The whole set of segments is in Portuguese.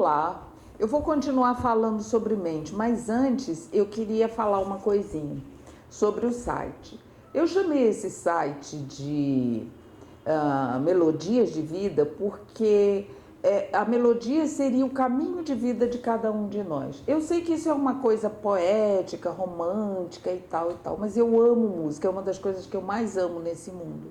Olá, eu vou continuar falando sobre mente, mas antes eu queria falar uma coisinha sobre o site. Eu chamei esse site de Melodias de Vida porque a melodia seria o caminho de vida de cada um de nós. Eu sei que isso é uma coisa poética, romântica e tal, mas eu amo música, é uma das coisas que eu mais amo nesse mundo.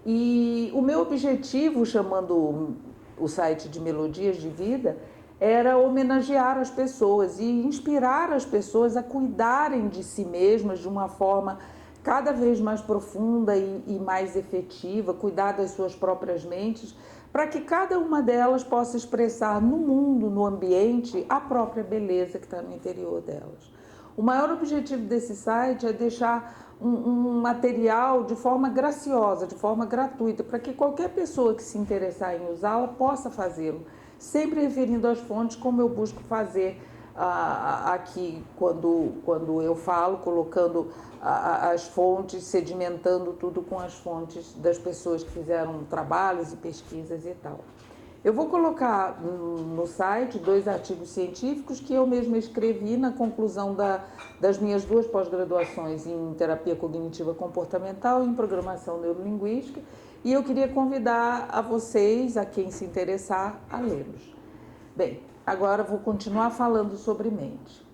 E o meu objetivo, chamando o site de Melodias de Vida, era homenagear as pessoas e inspirar as pessoas a cuidarem de si mesmas de uma forma cada vez mais profunda e mais efetiva, cuidar das suas próprias mentes, para que cada uma delas possa expressar no mundo, no ambiente, a própria beleza que está no interior delas. O maior objetivo desse site é deixar um material de forma graciosa, de forma gratuita, para que qualquer pessoa que se interessar em usá-la possa fazê-lo, sempre referindo às fontes, como eu busco fazer aqui quando eu falo, colocando as fontes, sedimentando tudo com as fontes das pessoas que fizeram trabalhos e pesquisas e tal. Eu vou colocar no site 2 artigos científicos que eu mesma escrevi na conclusão das minhas 2 pós-graduações em terapia cognitiva comportamental e em programação neurolinguística, e eu queria convidar a vocês, a quem se interessar, a lê-los. Bem, agora vou continuar falando sobre mente.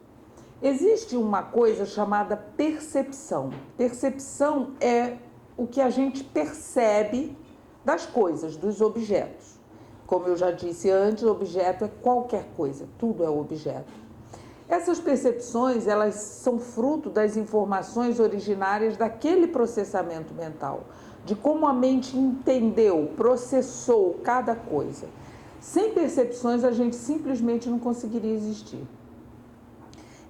Existe uma coisa chamada percepção. Percepção é o que a gente percebe das coisas, dos objetos. Como eu já disse antes, objeto é qualquer coisa, tudo é objeto. Essas percepções, elas são fruto das informações originárias daquele processamento mental, de como a mente entendeu, processou cada coisa. Sem percepções, a gente simplesmente não conseguiria existir.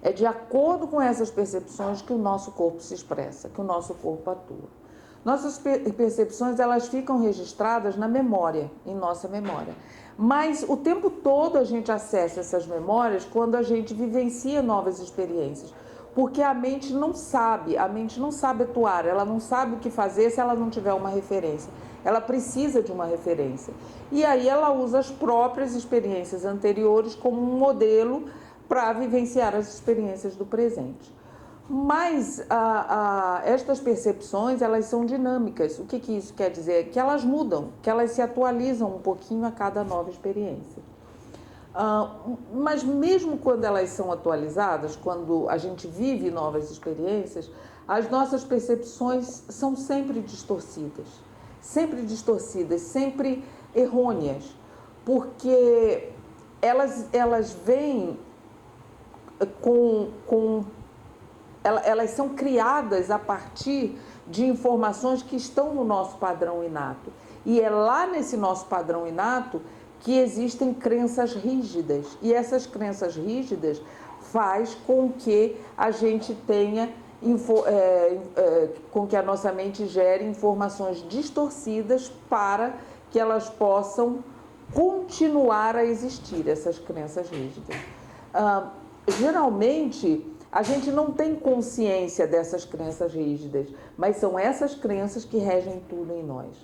É de acordo com essas percepções que o nosso corpo se expressa, que o nosso corpo atua. Nossas percepções, elas ficam registradas na memória, em nossa memória. Mas o tempo todo a gente acessa essas memórias quando a gente vivencia novas experiências. Porque a mente não sabe atuar, ela não sabe o que fazer se ela não tiver uma referência. Ela precisa de uma referência. E aí ela usa as próprias experiências anteriores como um modelo para vivenciar as experiências do presente. Mas estas percepções, elas são dinâmicas. O que isso quer dizer? Que elas mudam, que elas se atualizam um pouquinho a cada nova experiência. Mas mesmo quando elas são atualizadas, quando a gente vive novas experiências, as nossas percepções são sempre distorcidas, sempre errôneas, porque elas vêm elas são criadas a partir de informações que estão no nosso padrão inato. E é lá nesse nosso padrão inato que existem crenças rígidas. E essas crenças rígidas faz com que a gente tenha, com que a nossa mente gere informações distorcidas para que elas possam continuar a existir, essas crenças rígidas. Geralmente, a gente não tem consciência dessas crenças rígidas, mas são essas crenças que regem tudo em nós.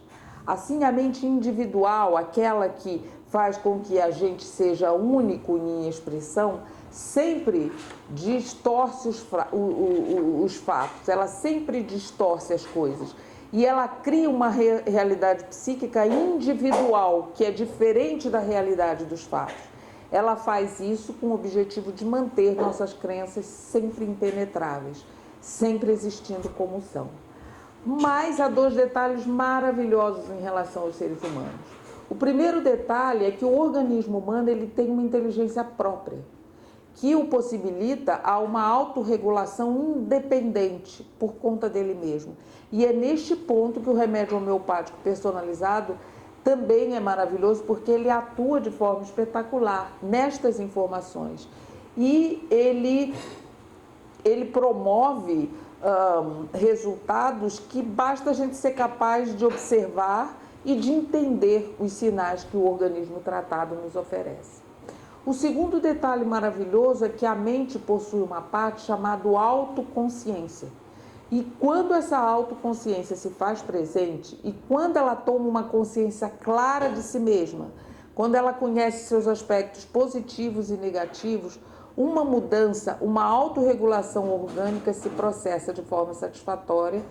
Assim, a mente individual, aquela que faz com que a gente seja único em expressão, sempre distorce os fatos, ela sempre distorce as coisas. E ela cria uma realidade psíquica individual, que é diferente da realidade dos fatos. Ela faz isso com o objetivo de manter nossas crenças sempre impenetráveis, sempre existindo como são. Mas há 2 detalhes maravilhosos em relação aos seres humanos. O primeiro detalhe é que o organismo humano ele tem uma inteligência própria, que o possibilita a uma autorregulação independente por conta dele mesmo. E é neste ponto que o remédio homeopático personalizado também é maravilhoso, porque ele atua de forma espetacular nestas informações. E ele promove resultados que basta a gente ser capaz de observar e de entender os sinais que o organismo tratado nos oferece. O segundo detalhe maravilhoso é que a mente possui uma parte chamada autoconsciência. E quando essa autoconsciência se faz presente e quando ela toma uma consciência clara de si mesma, quando ela conhece seus aspectos positivos e negativos, uma mudança, uma autorregulação orgânica se processa de forma satisfatória,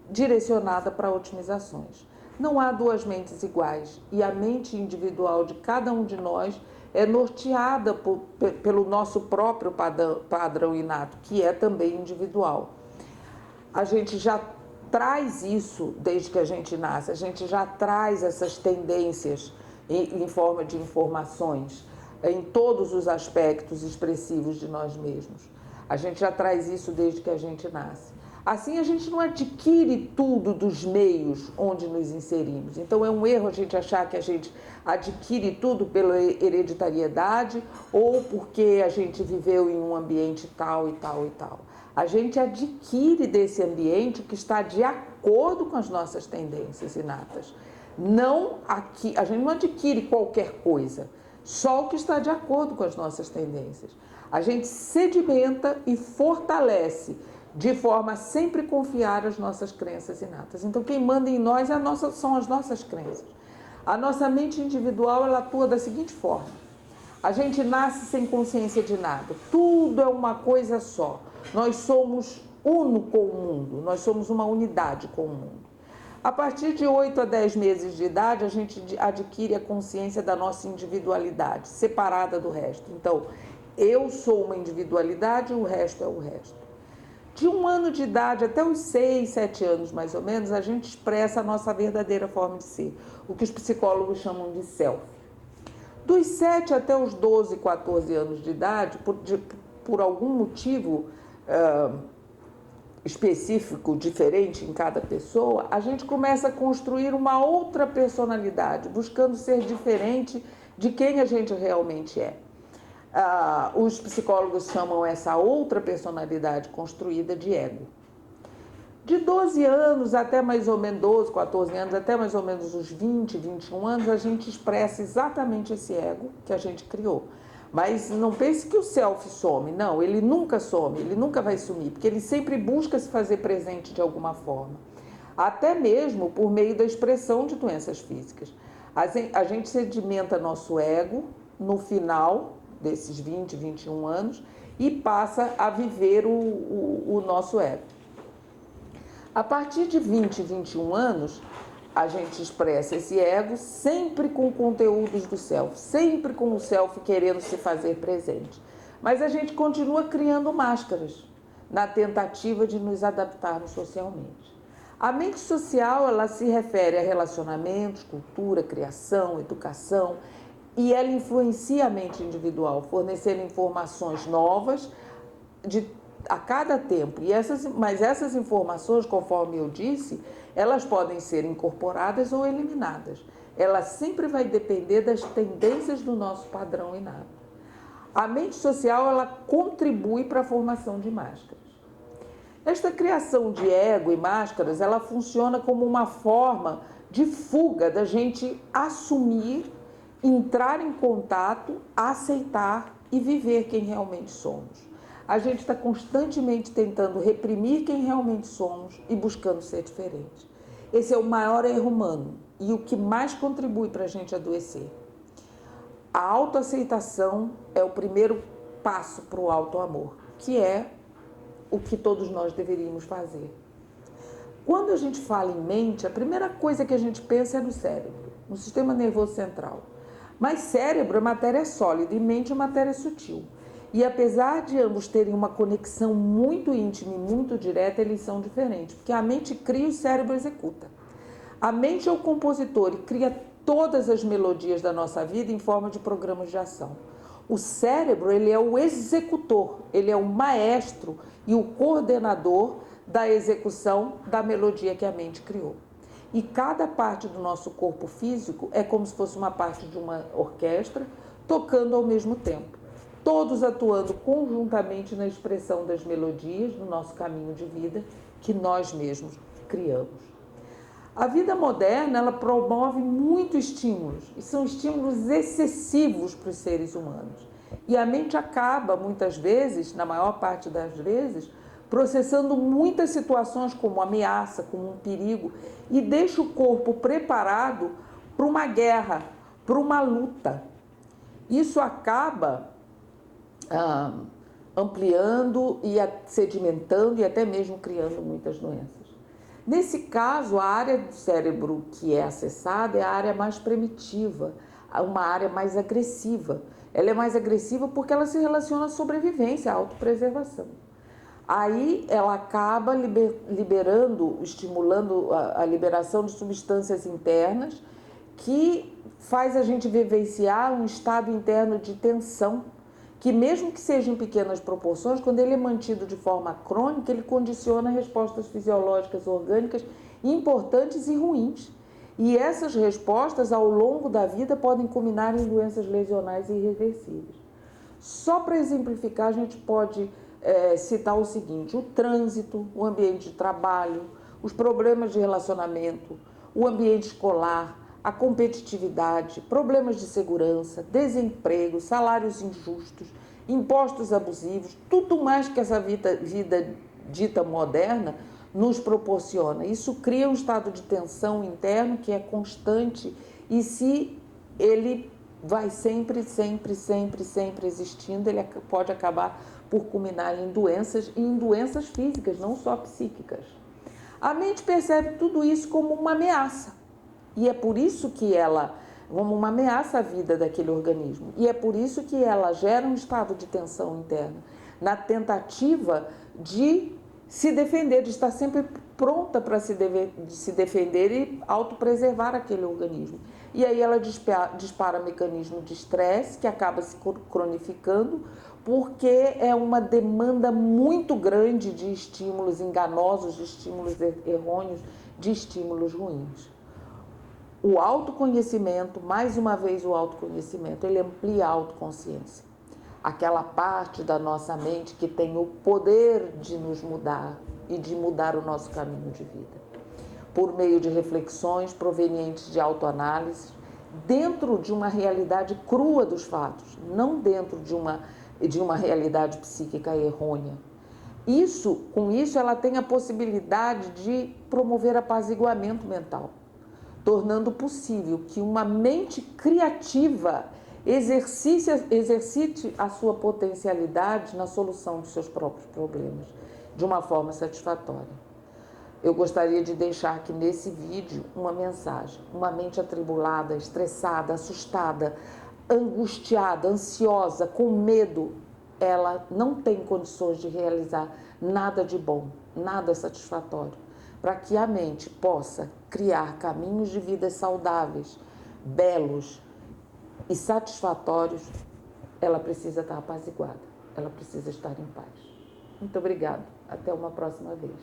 direcionada para otimizações. Não há duas mentes iguais e a mente individual de cada um de nós é norteada pelo nosso próprio padrão inato, que é também individual. A gente já traz isso desde que a gente nasce, a gente já traz essas tendências em forma de informações, em todos os aspectos expressivos de nós mesmos. A gente já traz isso desde que a gente nasce. Assim, a gente não adquire tudo dos meios onde nos inserimos. Então, é um erro a gente achar que a gente adquire tudo pela hereditariedade ou porque a gente viveu em um ambiente tal e tal e tal. A gente adquire desse ambiente o que está de acordo com as nossas tendências inatas. A gente não adquire qualquer coisa, só o que está de acordo com as nossas tendências. A gente sedimenta e fortalece de forma a sempre confiar as nossas crenças inatas. Então, quem manda em nós são as nossas crenças. A nossa mente individual, ela atua da seguinte forma. A gente nasce sem consciência de nada. Tudo é uma coisa só. Nós somos uno com o mundo. Nós somos uma unidade com o mundo. A partir de 8 a 10 meses de idade, a gente adquire a consciência da nossa individualidade, separada do resto. Então, eu sou uma individualidade e o resto é o resto. De 1 ano de idade até os 6, 7 anos, mais ou menos, a gente expressa a nossa verdadeira forma de ser, o que os psicólogos chamam de self. Dos 7 até os 12, 14 anos de idade, por algum motivo específico, diferente em cada pessoa, a gente começa a construir uma outra personalidade, buscando ser diferente de quem a gente realmente é. Os psicólogos chamam essa outra personalidade construída de ego. De 12 anos até mais ou menos 12, 14 anos, até mais ou menos os 20, 21 anos, a gente expressa exatamente esse ego que a gente criou. Mas não pense que o self some, não, ele nunca some, ele nunca vai sumir, porque ele sempre busca se fazer presente de alguma forma. Até mesmo por meio da expressão de doenças físicas. A gente sedimenta nosso ego no final desses 20, 21 anos e passa a viver o nosso ego. A partir de 20, 21 anos, a gente expressa esse ego sempre com conteúdos do self, sempre com o self querendo se fazer presente. Mas a gente continua criando máscaras na tentativa de nos adaptarmos socialmente. A mente social, ela se refere a relacionamentos, cultura, criação, educação, e ela influencia a mente individual, fornecendo informações novas a cada tempo. Mas essas informações, conforme eu disse, elas podem ser incorporadas ou eliminadas. Ela sempre vai depender das tendências do nosso padrão inato. A mente social, ela contribui para a formação de máscaras. Esta criação de ego e máscaras, ela funciona como uma forma de fuga da gente assumir, entrar em contato, aceitar e viver quem realmente somos. A gente está constantemente tentando reprimir quem realmente somos e buscando ser diferente. Esse é o maior erro humano e o que mais contribui para a gente adoecer. A autoaceitação é o primeiro passo para o autoamor, que é o que todos nós deveríamos fazer. Quando a gente fala em mente, a primeira coisa que a gente pensa é no cérebro, no sistema nervoso central. Mas cérebro é matéria sólida e mente é matéria sutil. E apesar de ambos terem uma conexão muito íntima e muito direta, eles são diferentes, porque a mente cria e o cérebro executa. A mente é o compositor e cria todas as melodias da nossa vida em forma de programas de ação. O cérebro, ele é o executor, ele é o maestro e o coordenador da execução da melodia que a mente criou. E cada parte do nosso corpo físico é como se fosse uma parte de uma orquestra tocando ao mesmo tempo, todos atuando conjuntamente na expressão das melodias do nosso caminho de vida que nós mesmos criamos. A vida moderna, ela promove muitos estímulos, e são estímulos excessivos para os seres humanos. E a mente acaba, muitas vezes, na maior parte das vezes, processando muitas situações como ameaça, como um perigo, e deixa o corpo preparado para uma guerra, para uma luta. Isso acaba ampliando e sedimentando e até mesmo criando muitas doenças. Nesse caso, a área do cérebro que é acessada é a área mais primitiva, uma área mais agressiva. Ela é mais agressiva porque ela se relaciona à sobrevivência, à autopreservação. Aí ela acaba liberando, estimulando a liberação de substâncias internas que faz a gente vivenciar um estado interno de tensão, que mesmo que seja em pequenas proporções, quando ele é mantido de forma crônica, ele condiciona respostas fisiológicas orgânicas importantes e ruins. E essas respostas, ao longo da vida, podem culminar em doenças lesionais irreversíveis. Só para exemplificar, a gente pode citar o seguinte: o trânsito, o ambiente de trabalho, os problemas de relacionamento, o ambiente escolar, a competitividade, problemas de segurança, desemprego, salários injustos, impostos abusivos, tudo mais que essa vida dita moderna nos proporciona. Isso cria um estado de tensão interno que é constante e se ele vai sempre existindo, ele pode acabar por culminar em doenças e em doenças físicas, não só psíquicas. A mente percebe tudo isso como uma ameaça. E é por isso que ela, como uma ameaça à vida daquele organismo, e é por isso que ela gera um estado de tensão interna, na tentativa de se defender, de estar sempre pronta para se defender e autopreservar aquele organismo. E aí ela dispara mecanismo de estresse, que acaba se cronificando, porque é uma demanda muito grande de estímulos enganosos, de estímulos errôneos, de estímulos ruins. O autoconhecimento, mais uma vez o autoconhecimento, ele amplia a autoconsciência. Aquela parte da nossa mente que tem o poder de nos mudar e de mudar o nosso caminho de vida. Por meio de reflexões provenientes de autoanálise, dentro de uma realidade crua dos fatos, não dentro de uma realidade psíquica errônea. Com isso, ela tem a possibilidade de promover apaziguamento mental, tornando possível que uma mente criativa exercite a sua potencialidade na solução dos seus próprios problemas, de uma forma satisfatória. Eu gostaria de deixar aqui nesse vídeo uma mensagem. Uma mente atribulada, estressada, assustada, angustiada, ansiosa, com medo, ela não tem condições de realizar nada de bom, nada satisfatório. Para que a mente possa criar caminhos de vida saudáveis, belos e satisfatórios, ela precisa estar apaziguada, ela precisa estar em paz. Muito obrigada. Até uma próxima vez.